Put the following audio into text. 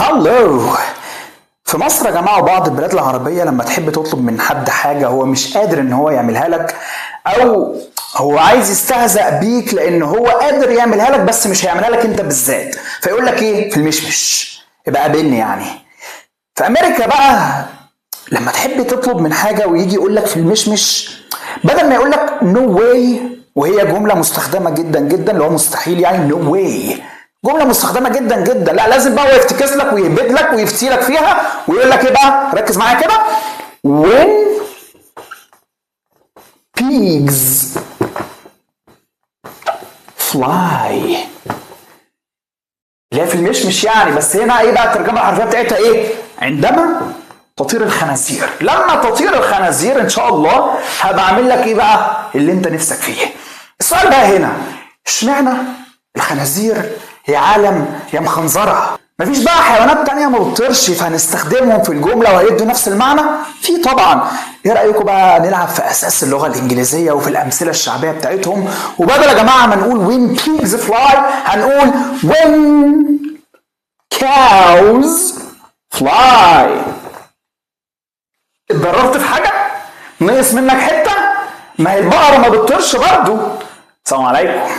هلو. في مصر يا جماعه وبعض البلاد العربيه لما تحب تطلب من حد حاجه هو مش قادر ان هو يعملها لك، او هو عايز يستهزأ بيك لان هو قادر يعملها لك بس مش هيعملها لك انت بالذات، فيقول لك ايه؟ في المشمش، يبقى قابلني يعني. في امريكا بقى لما تحب تطلب من حاجه ويجي يقول لك في المشمش، بدل ما يقول لك نو واي، وهي جمله مستخدمه جدا جدا اللي هو مستحيل يعني، نو واي جمله مستخدمه جدا جدا، لا لازم بقى هو يفتكس لك ويهبد لك ويفتي لك فيها ويقول لك ايه بقى؟ ركز معايا كده. when pigs fly، اللي هي في المشمش يعني، بس هنا ايه بقى الترجمه الحرفيه بتاعتها ايه؟ عندما تطير الخنازير. لما تطير الخنازير ان شاء الله هبقى اعمل لك ايه بقى اللي انت نفسك فيه. السؤال بقى هنا، اشمعنى الخنازير هي عالم يا مخنزره؟ مفيش بقى حيوانات تانية ما بتطيرش فهنستخدمهم في الجمله وهيدوا نفس المعنى؟ في طبعا. ايه رايكم بقى نلعب في اساس اللغه الانجليزيه وفي الامثله الشعبيه بتاعتهم، وبدل يا جماعه ما نقول when pigs fly هنقول when cows fly. اتضررت في حاجه؟ نقص منك حته؟ ما هي البقره ما بتطيرش برضه. السلام عليكم.